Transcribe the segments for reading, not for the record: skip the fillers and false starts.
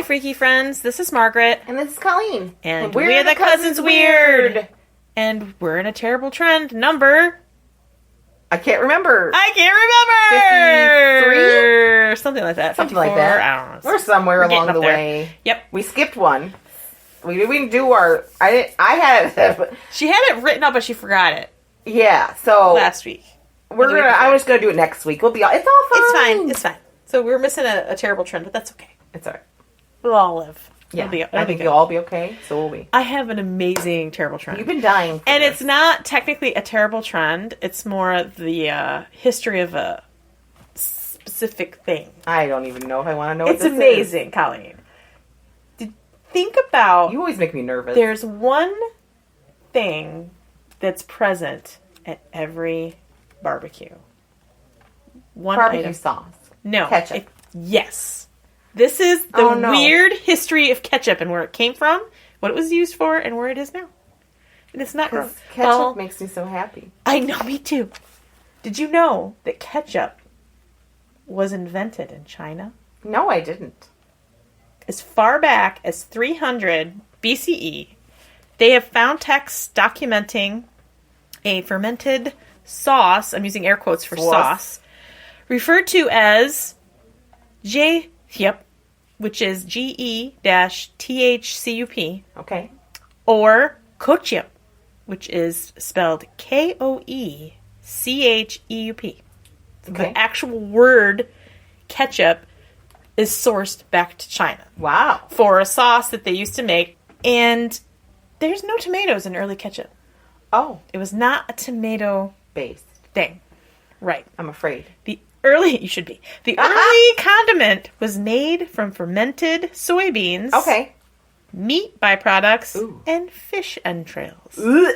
freaky friends. This is Margaret. And this is Colleen. And we're the Cousins Weird. And we're in a terrible trend. Number... I can't remember. 53? Something like that. Something 54? like that. I don't know. We're somewhere along the way. Yep. We skipped one. We didn't do our... I had it. She had it written up, but she forgot it. Yeah, so... Last week. I'm just going to do it next week. It's all fine. It's fine. So we're missing a terrible trend, but that's okay. It's all right. We'll all live. Yeah, I think you'll all be okay. So will we. I have an amazing terrible trend. You've been dying for And this. it's not technically a terrible trend. It's more the history of a specific thing. I don't even know if I want to know what It's this amazing, Colleen. Think about... You always make me nervous. There's one thing that's present at every barbecue. One barbecue item. sauce. No. Ketchup. Yes. This is the weird history of ketchup and where it came from, what it was used for, and where it is now. And it's not gross. Ketchup makes me so happy. I know, me too. Did you know that ketchup was invented in China? No, I didn't. As far back as 300 BCE, they have found texts documenting a fermented sauce, I'm using air quotes for sauce, referred to as which is Ge-THCUP. Okay. Or ketchup, which is spelled Koecheup. Okay. The actual word ketchup is sourced back to China. Wow. For a sauce that they used to make. And there's no tomatoes in early ketchup. Oh. It was not a tomato-based thing. Right. I'm afraid. You should be. The early condiment was made from fermented soybeans. Okay. Meat byproducts. Ooh. And fish entrails. Yeah.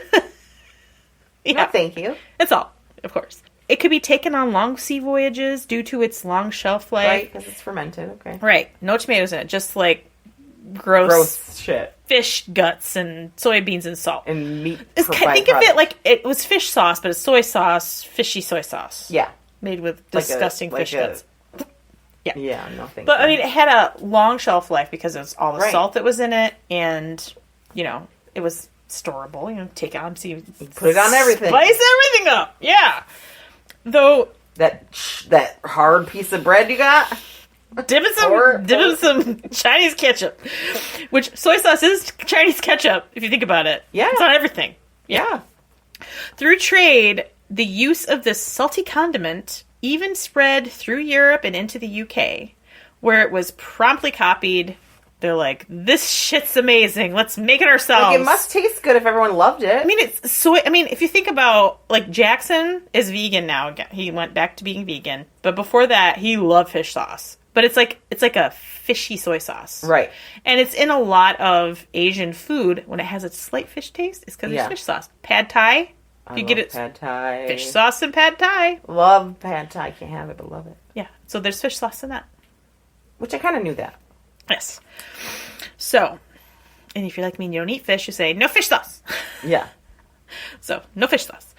No, thank you. That's all, of course. It could be taken on long sea voyages due to its long shelf life. Right, because it's fermented. Okay. Right. No tomatoes in it. Just like gross shit. Fish guts and soybeans and salt. And meat. Think of it like it was fish sauce, but it's soy sauce, fishy soy sauce. Yeah. Made with disgusting fish guts. Yeah. Yeah, no thank you. But, I mean, it had a long shelf life because of all the salt that was in it. And, it was storable. Take it on, so you put it on everything. Spice everything up. Yeah. Though... That hard piece of bread you got? Dip in some Chinese ketchup. Which, soy sauce is Chinese ketchup, if you think about it. Yeah. It's on everything. Yeah. Through trade... The use of this salty condiment even spread through Europe and into the UK, where it was promptly copied. They're like, this shit's amazing. Let's make it ourselves. Like, it must taste good if everyone loved it. I mean, it's soy. I mean, if you think about, like, Jackson is vegan now. He went back to being vegan. But before that, he loved fish sauce. But it's like a fishy soy sauce. Right. And it's in a lot of Asian food. When it has a slight fish taste, it's because it's fish sauce. Pad Thai. You get it. Pad Thai. Fish sauce and Pad Thai. Love Pad Thai. Can't have it, but love it. Yeah. So there's fish sauce in that. Which I kind of knew that. Yes. So, and if you're like me and you don't eat fish, you say, no fish sauce. Yeah. So, no fish sauce.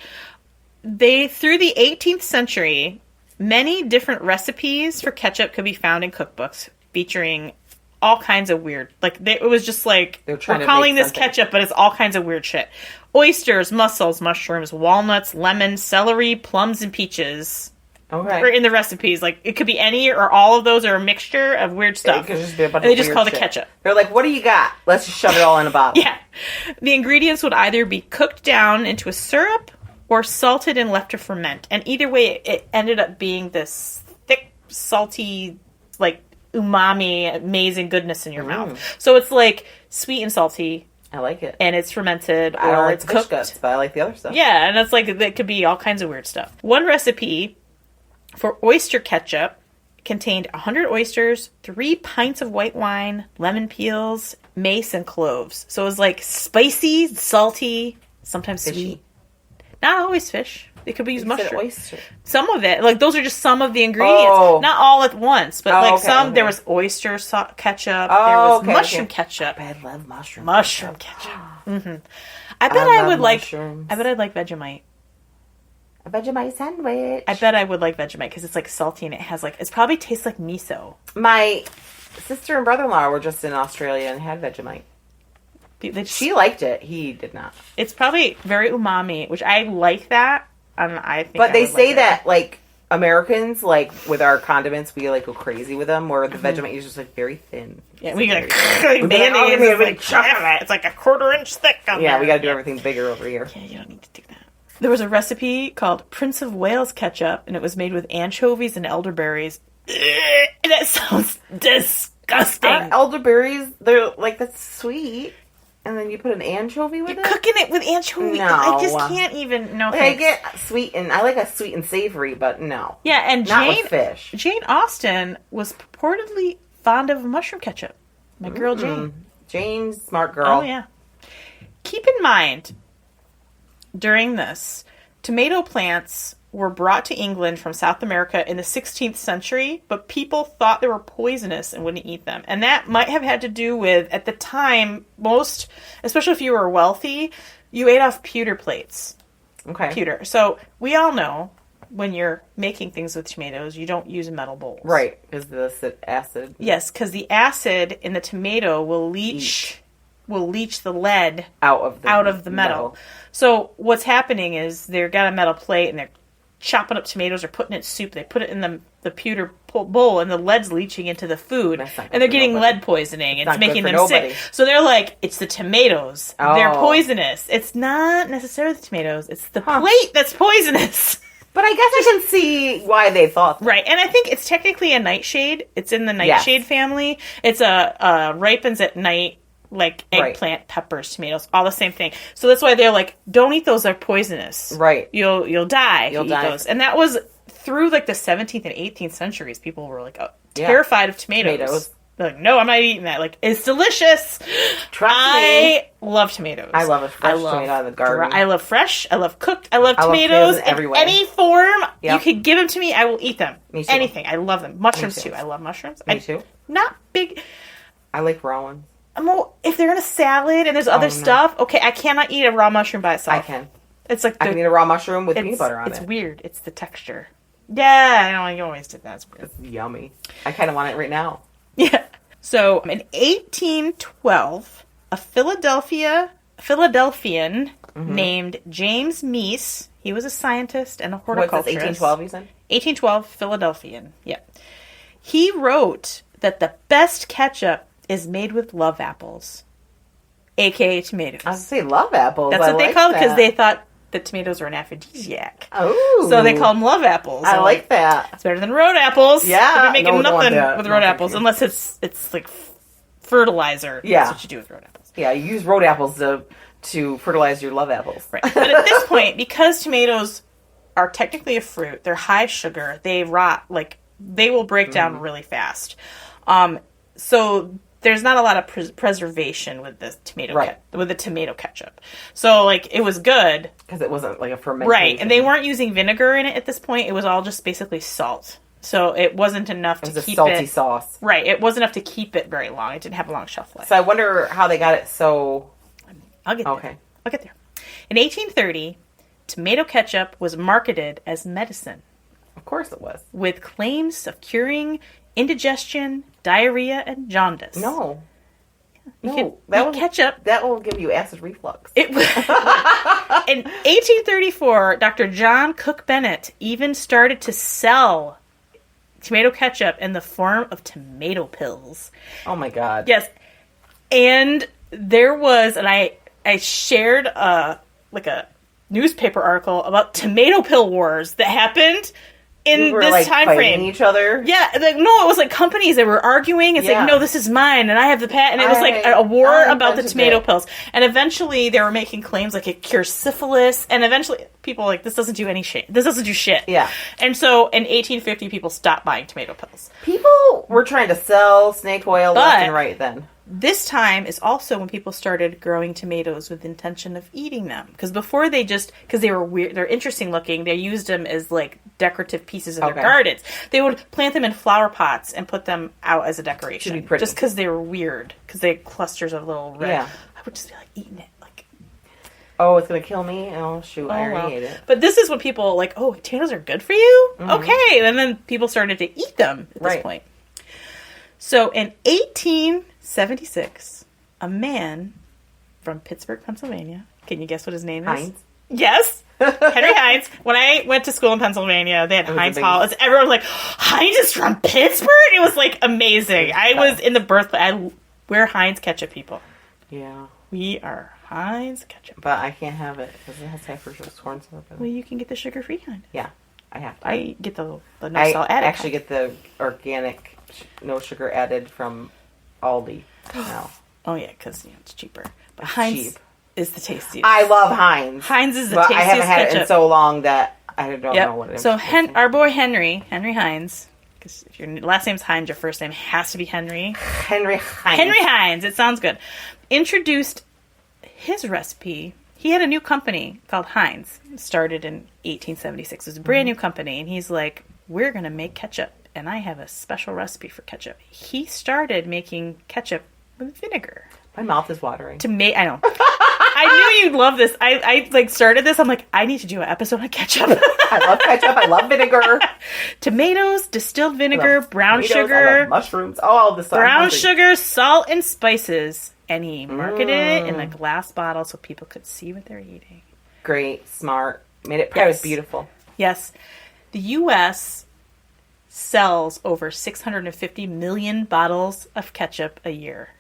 Through the 18th century, many different recipes for ketchup could be found in cookbooks featuring all kinds of weird, it was just like, we're calling this ketchup, but it's all kinds of weird shit. Oysters, mussels, mushrooms, walnuts, lemon, celery, plums, and peaches. Okay. Or in the recipes. Like, it could be any or all of those or a mixture of weird stuff. It could just be a bunch and they just call it shit. ketchup. They're like, what do you got? Let's just shove it all in a bottle. Yeah. The ingredients would either be cooked down into a syrup or salted and left to ferment. And either way, it ended up being this thick, salty, umami, amazing goodness in your mouth. So it's like sweet and salty. I like it. And it's fermented I don't like it's fish cooked. Guts, but I like the other stuff. Yeah, and it's it could be all kinds of weird stuff. One recipe for oyster ketchup contained 100 oysters, 3 pints of white wine, lemon peels, mace, and cloves. So it was spicy, salty, sometimes fishy. Sweet. Not always fish. It could be used mushroom. Oyster. Some of it, those are just some of the ingredients. Oh. Not all at once, but okay. There was oyster ketchup. There was mushroom ketchup. I love mushroom. Mushroom ketchup. Mm-hmm. I bet I would mushrooms. I bet I'd like Vegemite. A Vegemite sandwich. I bet I would like Vegemite because it's salty and it has it probably tastes like miso. My sister and brother-in-law were just in Australia and had Vegemite. She liked it. He did not. It's probably very umami, which I like that. I think. But they say that, like, Americans, like, with our condiments, we, like, go crazy with them, where the Vegemite is just, like, very thin. Yeah, we gotta it's like a 1/4 inch thick on Yeah, there. we gotta do everything bigger over here. Yeah, you don't need to do that. There was a recipe called Prince of Wales ketchup, and it was made with anchovies and elderberries. That sounds disgusting. Our elderberries, they're, like, that's sweet. And then you put an anchovy with You're it? cooking it with anchovy. No. I just can't even. No, Like, I get sweet, and I like a sweet and savory, but no. Yeah, and Not with fish. Jane Austen was purportedly fond of mushroom ketchup. My girl Jane. Jane's smart girl. Oh, yeah. Keep in mind, during this, tomato plants were brought to England from South America in the 16th century, but people thought they were poisonous and wouldn't eat them. And that might have had to do with, at the time, most, especially if you were wealthy, you ate off pewter plates. Okay. Pewter. So we all know when you're making things with tomatoes, you don't use metal bowls. Right, because the acid. Yes, because the acid in the tomato will leach the lead out of the metal. So what's happening is they've got a metal plate and they're chopping up tomatoes or putting it in soup. They put it in the pewter bowl and the lead's leaching into the food. And they're getting lead poisoning. It's making them sick. So they're like, it's the tomatoes. Oh. They're poisonous. It's not necessarily the tomatoes. It's the plate that's poisonous. But I guess I can see why they thought that. Right. And I think it's technically a nightshade. It's in the nightshade family. It's ripens at night. Like eggplant, peppers, tomatoes, all the same thing. So that's why they're like, don't eat those; they're poisonous. Right. You'll die if you eat those. And that was through like the 17th and 18th centuries. People were like terrified of tomatoes. They're like, no, I'm not eating that. Like, it's delicious. I love tomatoes. I love a fresh tomato in the garden. I love fresh. I love cooked. I love tomatoes in any form. Yep. You could give them to me. I will eat them. Me too. Anything. I love them. Mushrooms too. I love mushrooms. Me too. Not big. I like raw ones. If they're in a salad and there's other stuff, okay, I cannot eat a raw mushroom by itself. I can. It's like I can eat a raw mushroom with peanut butter on it. It's weird. It's the texture. Yeah, I know. You always did that. It's weird. It's yummy. I kind of want it right now. Yeah. So, in 1812, a Philadelphian named James Meese, he was a scientist and a horticulturist. What's this, 1812 you said? 1812, Philadelphian, yeah. He wrote that the best ketchup is made with love apples, a.k.a. tomatoes. I was going to say love apples. That's what they called it because they thought that tomatoes were an aphrodisiac. Oh. So they called them love apples. I like that. It's better than road apples. Yeah. You're making nothing with road apples unless it's like fertilizer. Yeah. That's what you do with road apples. Yeah, you use road apples to fertilize your love apples. Right. But at this point, because tomatoes are technically a fruit, they're high sugar, they rot, like, they will break down really fast. So there's not a lot of preservation with the tomato ketchup. So, like, it was good. Because it wasn't like a fermentation. Right. And they weren't using vinegar in it at this point. It was all just basically salt. So it wasn't enough to keep it. It was a salty sauce. Right. It wasn't enough to keep it very long. It didn't have a long shelf life. So I wonder how they got it so... I'll get there. Okay. I'll get there. In 1830, tomato ketchup was marketed as medicine. Of course it was. With claims of curing indigestion, diarrhea, and jaundice. No. Ketchup. That will give you acid reflux. In 1834, Dr. John Cook Bennett even started to sell tomato ketchup in the form of tomato pills. Oh my God. Yes. And there was, and I shared a newspaper article about tomato pill wars that happened in this time frame. Each other. Yeah, it was like companies that were arguing. It's like, no, this is mine, and I have the patent. And it was like a war about the tomato pills. And eventually, they were making claims like it cures syphilis. And eventually, people were like, this doesn't do any shit. This doesn't do shit. Yeah. And so, in 1850, people stopped buying tomato pills. People were trying to sell snake oil left and right then. This time is also when people started growing tomatoes with the intention of eating them. Because before because they were weird, they're interesting looking, they used them as like decorative pieces in their gardens. They would plant them in flower pots and put them out as a decoration. To be pretty. Just because they were weird. Because they had clusters of little red. Yeah. I would just be like eating it. Like, oh, it's going to kill me? Oh, shoot, I already ate it. But this is when people like, oh, tomatoes are good for you? Mm-hmm. Okay. And then people started to eat them at this point. So in 1876, a man from Pittsburgh, Pennsylvania. Can you guess what his name is? Heinz. Yes. Henry Heinz. When I went to school in Pennsylvania, they had Heinz Hall. Everyone was like, Heinz is from Pittsburgh? It was like amazing. I was in the birthplace. We're Heinz ketchup people. Yeah. We are Heinz ketchup. But I can't have it because it has sugar corn syrup in it. Well, you can get the sugar-free kind. Yeah, I have to. I get the no salt added. I actually get the organic, no sugar added from Aldi now. Oh, yeah, because it's cheaper. But Heinz cheap. is the tastiest. I love Heinz. Heinz is the but tastiest I haven't had ketchup. it in so long that I don't know what it is. So our boy Henry Heinz, because if your last name's Heinz, your first name has to be Henry. Henry Heinz. Henry Heinz, it sounds good. Introduced his recipe. He had a new company called Heinz. It started in 1876. It was a brand new company. And he's like, we're going to make ketchup. And I have a special recipe for ketchup. He started making ketchup with vinegar. My mouth is watering. I know. I knew you'd love this. I started this. I'm like, I need to do an episode on ketchup. I love ketchup. I love vinegar. Tomatoes, distilled vinegar, brown tomatoes, sugar. I love mushrooms. All the stuff. Brown sugar, salt, and spices. And he marketed it in a glass bottle so people could see what they're eating. Great. Smart. Made it. Yes. It was beautiful. Yes. The U.S. sells over 650 million bottles of ketchup a year.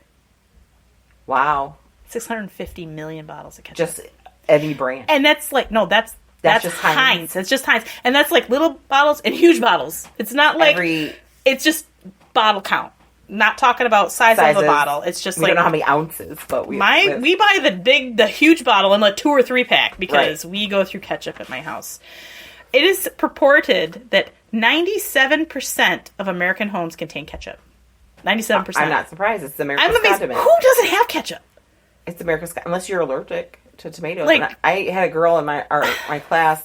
Wow. 650 million bottles of ketchup. Just any brand. And that's like, no, that's just Heinz. It's just Heinz. And that's like little bottles and huge bottles. It's not like, it's just bottle count. Not talking about sizes of the bottle. It's just we like, don't know how many ounces, but we buy the huge bottle in a 2 or 3 pack because we go through ketchup at my house. It is purported that 97% of American homes contain ketchup. 97%. I'm not surprised. It's America's I'm amazed. condiment. Who doesn't have ketchup? It's America's unless you're allergic to tomatoes. Like, and I had a girl in my class.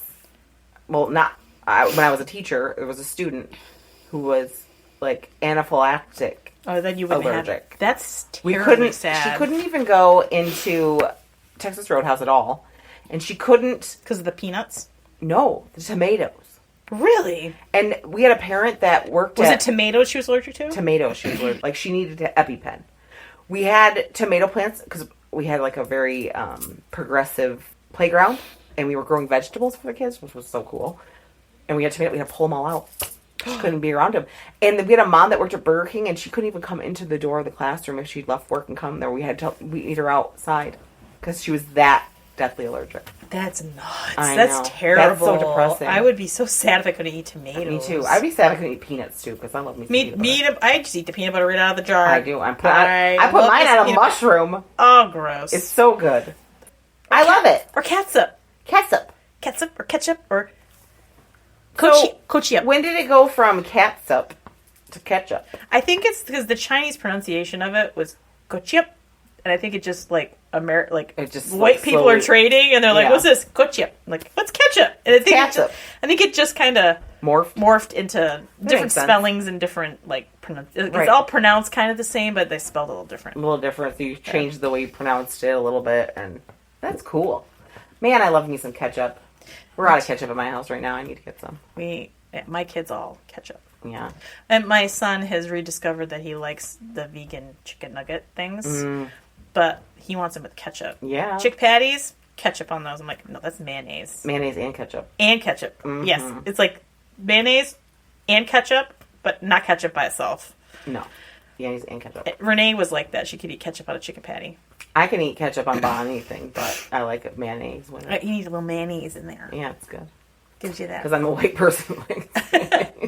Well, when I was a teacher, there was a student who was like anaphylactic. Oh, then you wouldn't allergic. have. That's terribly sad. She couldn't even go into Texas Roadhouse at all, and she couldn't because of the peanuts. No, the tomatoes. Really? And we had a parent that worked Was it tomatoes she was allergic to? Tomatoes she was allergic. Like, she needed an EpiPen. We had tomato plants, because we had, like, a very progressive playground, and we were growing vegetables for the kids, which was so cool. And we had tomatoes. We had to pull them all out. She couldn't be around them. And we had a mom that worked at Burger King, and she couldn't even come into the door of the classroom if she'd left work and come there. We eat her outside, because she was that deathly allergic. That's nuts. That's terrible. That's so depressing. I would be so sad if I couldn't eat tomatoes. Me too. I'd be sad if I couldn't eat peanuts too, because I love me some peanut butter. I just eat the peanut butter right out of the jar. I do. I put mine on a mushroom. Oh, gross. It's so good. I love it. Or catsup. Catsup or ketchup or ketchup. When did it go from catsup to ketchup? I think it's because the Chinese pronunciation of it was ketchup. And I think it just white people are trading and they're like, what's this? Ketchup. Like, what's ketchup? And I think it just kind of morphed into different spellings and different it's all pronounced kind of the same, but they spelled a little different. A little different. So you changed the way you pronounced it a little bit, and that's cool. Man, I love me some ketchup. We're out of ketchup at my house right now. I need to get some. My kids all ketchup. Yeah. And my son has rediscovered that he likes the vegan chicken nugget things. But he wants them with ketchup. Yeah. Chick patties, ketchup on those. I'm like, no, that's mayonnaise. Mayonnaise and ketchup. Mm-hmm. Yes. It's like mayonnaise and ketchup, but not ketchup by itself. No. Mayonnaise and ketchup. Renee was like that. She could eat ketchup on a chicken patty. I can eat ketchup on anything, but I like mayonnaise. You need a little mayonnaise in there. Yeah, it's good. Gives you that. Because I'm a white person.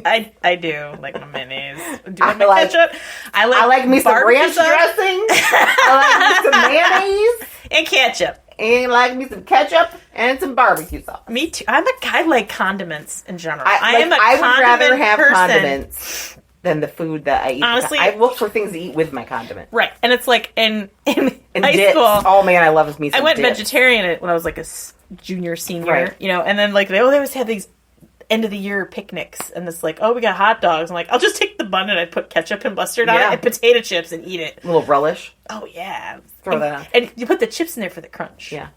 I do like my mayonnaise. Do you like ketchup? I like me some ranch dressing. I like me some mayonnaise. And ketchup. And like me some ketchup and some barbecue sauce. Me too. I like condiments in general. I would rather have condiments than the food that I eat. Honestly, I look for things to eat with my condiment. Right. And it's like in high dips. school. Oh man, I love me some I went dips. vegetarian when I was like a junior, senior, and then like they always had these end of the year picnics and it's like, oh, we got hot dogs. I'm like, I'll just take the bun and I put ketchup and mustard on it and potato chips and eat it. A little relish. Oh yeah. Throw that on. And you put the chips in there for the crunch. Yeah.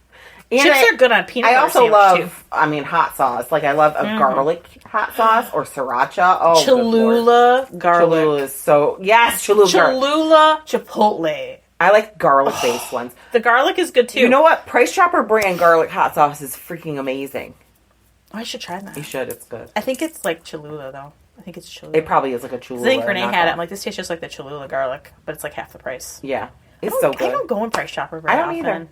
And Chips are good on peanut butter I also sandwich, love, too. I mean, hot sauce. Like, I love a garlic hot sauce or sriracha. Oh, Cholula garlic. Cholula is so... Yes, Cholula garlic. Cholula chipotle. I like garlic-based ones. The garlic is good, too. You know what? Price Chopper brand garlic hot sauce is freaking amazing. Oh, I should try that. You should. It's good. I think it's like Cholula, though. I think it's Cholula. It probably is like a Cholula. I think Renee had it. I'm like, this tastes just like the Cholula garlic, but it's like half the price. Yeah. It's so good. I don't go in Price Chopper very often. I don't either.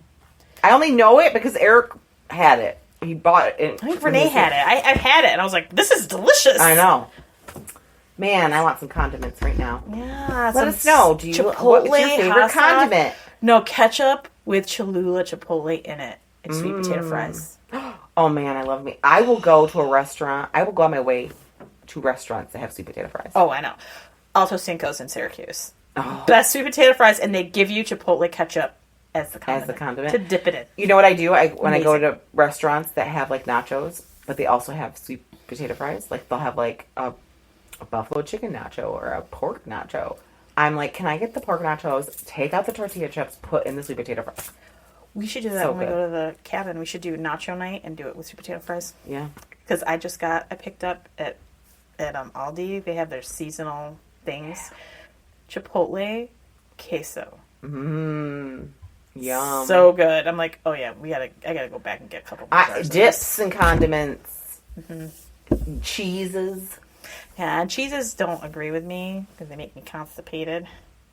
I only know it because Eric had it. He bought it. I think Renee had it. I've had it, and I was like, this is delicious. I know. Man, I want some condiments right now. Yeah. Let us know. What's your favorite condiment? No, ketchup with Cholula chipotle in it. It's sweet potato fries. Oh, man, I love me. I will go to a restaurant. I will go on my way to restaurants that have sweet potato fries. Oh, I know. Alto Cinco's in Syracuse. Oh. Best sweet potato fries, and they give you chipotle ketchup as the condiment. To dip it in. You know what I do? When I go to restaurants that have, like, nachos, but they also have sweet potato fries, like, they'll have, like, a buffalo chicken nacho or a pork nacho. I'm like, can I get the pork nachos, take out the tortilla chips, put in the sweet potato fries? We should do that when we go to the cabin. We should do nacho night and do it with sweet potato fries. Yeah. Because I picked up at Aldi, they have their seasonal things. Chipotle queso. Yum. So good. I'm like, oh yeah, I gotta go back and get a couple more jars of dips this. and condiments. Cheeses. Yeah, and cheeses don't agree with me because they make me constipated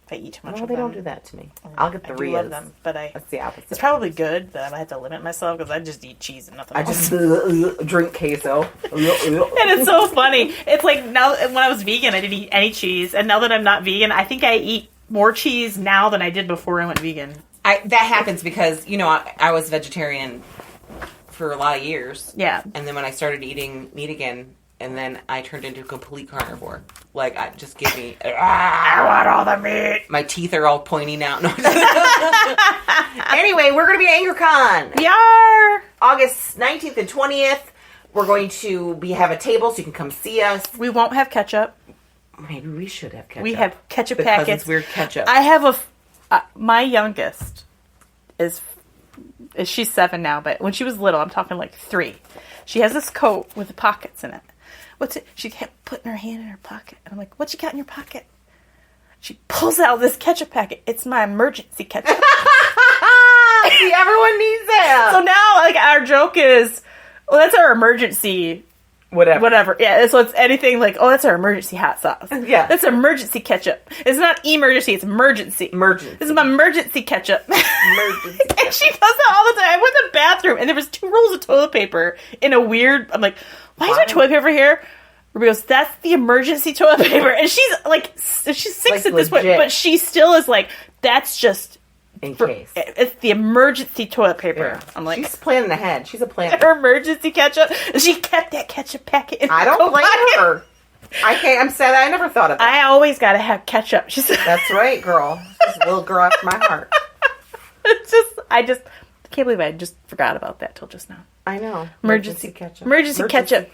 if I eat too much of them. No, they don't do that to me. I'll get the Rias. I do love them, but that's the opposite. It's probably good that I have to limit myself because I just eat cheese and nothing else. I just drink queso. And it's so funny. It's like now when I was vegan, I didn't eat any cheese, and now that I'm not vegan, I think I eat more cheese now than I did before I went vegan. That happens because I was vegetarian for a lot of years. Yeah, and then when I started eating meat again. And then I turned into a complete carnivore. Like, just give me... I want all the meat. My teeth are all pointing out. No. Anyway, we're going to be at AngerCon. We are. August 19th and 20th. We're going to have a table so you can come see us. We won't have ketchup. Maybe we should have ketchup. We have ketchup because packets. It's weird ketchup. I have my youngest she's 7 now, but when she was little, I'm talking like 3. She has this coat with pockets in it. What's it? She kept putting her hand in her pocket. And I'm like, what you got in your pocket? She pulls out this ketchup packet. It's my emergency ketchup. See, everyone needs that. So now, like, our joke is, well, that's our emergency... Whatever. Yeah, so it's anything like, oh, that's our emergency hot sauce. Yeah. That's emergency ketchup. It's not emergency, it's emergency. This is my emergency ketchup. Emergency ketchup. And she does that all the time. I went to the bathroom, and there was 2 rolls of toilet paper in a weird... I'm like, why is there toilet paper here? Ruby goes, that's the emergency toilet paper. And she's like, she's 6 like at this point, legit. but she still is like, that's just... In case. It's the emergency toilet paper. Yeah. I'm like... She's planning ahead. She's a planner. Her emergency ketchup. She kept that ketchup packet in I don't blame her. I'm sad. I never thought of that. I always gotta have ketchup. She said, that's right, girl. She's a little girl after my heart. I just can't believe I just forgot about that till just now. I know. Emergency ketchup. Emergency ketchup.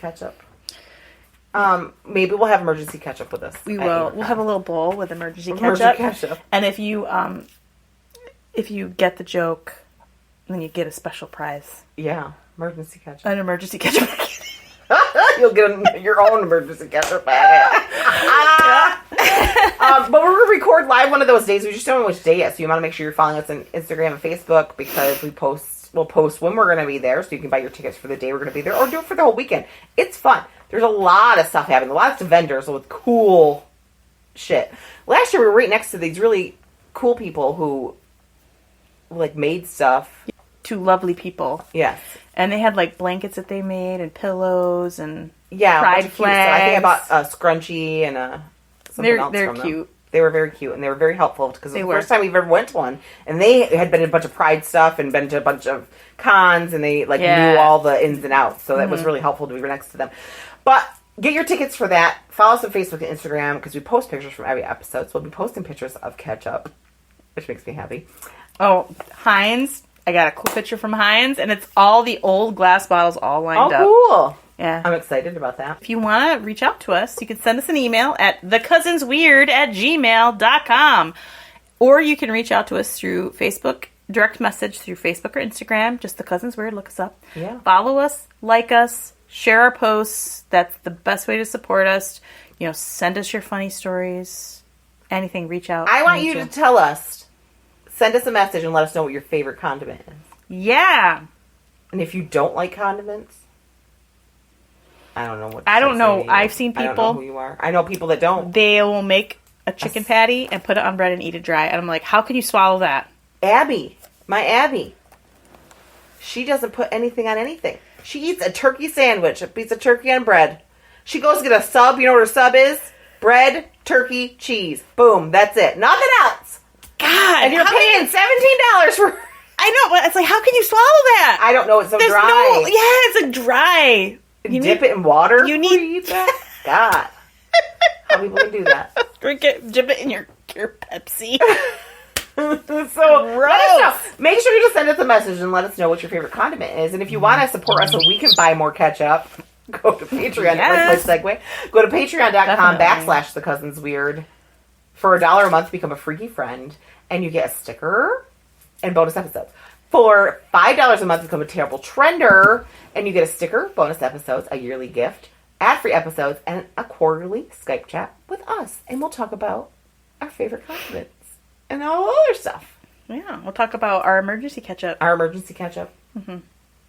Maybe we'll have emergency ketchup with us. We will. We'll have a little bowl with emergency ketchup. And if you get the joke, then you get a special prize. Yeah, emergency ketchup. An emergency ketchup packet. You'll get your own emergency ketchup packet. But we're going to record live one of those days. We just don't know which day yet, so you want to make sure you're following us on Instagram and Facebook because we'll post when we're going to be there, so you can buy your tickets for the day we're going to be there, or do it for the whole weekend. It's fun. There's a lot of stuff happening. Lots of vendors with cool shit. Last year we were right next to these really cool people who like made stuff. 2 lovely people. Yes. And they had like blankets that they made and pillows and pride flags. I think I bought a scrunchie and something else they're from cute. Them. They were very cute and they were very helpful because it was the first time we've ever went to one. And they had been to a bunch of Pride stuff and been to a bunch of cons and they knew all the ins and outs. So that was really helpful to be right next to them. But get your tickets for that. Follow us on Facebook and Instagram because we post pictures from every episode. So we'll be posting pictures of ketchup, which makes me happy. Oh, Heinz. I got a cool picture from Heinz, and it's all the old glass bottles all lined up. Oh, cool. Yeah. I'm excited about that. If you want to reach out to us, you can send us an email at thecousinsweird@gmail.com. Or you can reach out to us through Facebook direct message through Facebook or Instagram. Just The Cousins Weird. Look us up. Yeah. Follow us, like us, share our posts. That's the best way to support us. Send us your funny stories. Anything, reach out. I want you to tell us. Send us a message and let us know what your favorite condiment is. Yeah. And if you don't like condiments, I don't know what I don't know. I've seen people. I don't know who you are. I know people that don't. They will make a chicken patty and put it on bread and eat it dry. And I'm like, how can you swallow that? Abby. My Abby. She doesn't put anything on anything. She eats a turkey sandwich, a piece of turkey on bread. She goes to get a sub. You know what her sub is? Bread, turkey, cheese. Boom. That's it. Nothing else. God. And you're paying $17 for... I know, but it's like, how can you swallow that? I don't know. It's so dry. It's a dry. You dip it in water. You before you eat that. God, how people can do that? Drink it, dip it in your Pepsi. So let us know. Make sure you just send us a message and let us know what your favorite condiment is. And if you want to support us so we can buy more ketchup, go to Patreon. Yes. Segue. Go to patreon.com/thecousinsweird. For $1 a month, become a freaky friend, and you get a sticker and bonus episodes. For $5 a month, become a terrible trender, and you get a sticker, bonus episodes, a yearly gift, ad-free episodes, and a quarterly Skype chat with us. And we'll talk about our favorite condiments and all other stuff. Yeah, we'll talk about our emergency ketchup. Mm-hmm.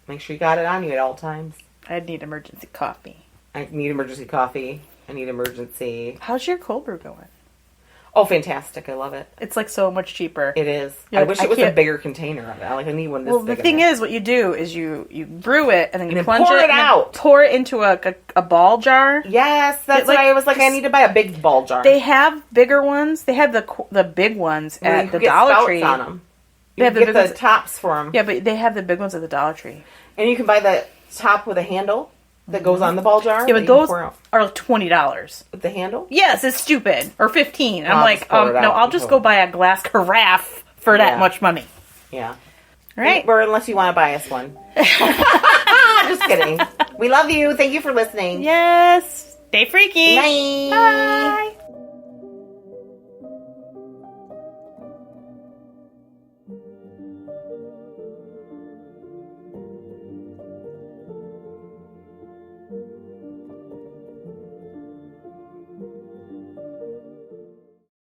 Make sure you got it on you at all times. I need emergency coffee. I need emergency coffee. I need emergency... How's your cold brew going? Oh, fantastic. I love it. It's like so much cheaper. It is. I wish it was a bigger container of it. I need one this big. Well, the thing is, what you do is you brew it and then you plunge pour it out. Pour it into a ball jar. Yes, that's why I was like, I need to buy a big ball jar. They have bigger ones. They have the big ones at the Dollar Tree. On them. They have get the tops for them. Yeah, but they have the big ones at the Dollar Tree. And you can buy the top with a handle that goes on the ball jar. Yeah, but those are $20. With the handle? Yes, it's stupid. Or $15. I'm like, no, I'll just go buy a glass carafe for that much money. Yeah. All right. Or unless you want to buy us one. Just kidding. We love you. Thank you for listening. Yes. Stay freaky. Bye. Bye.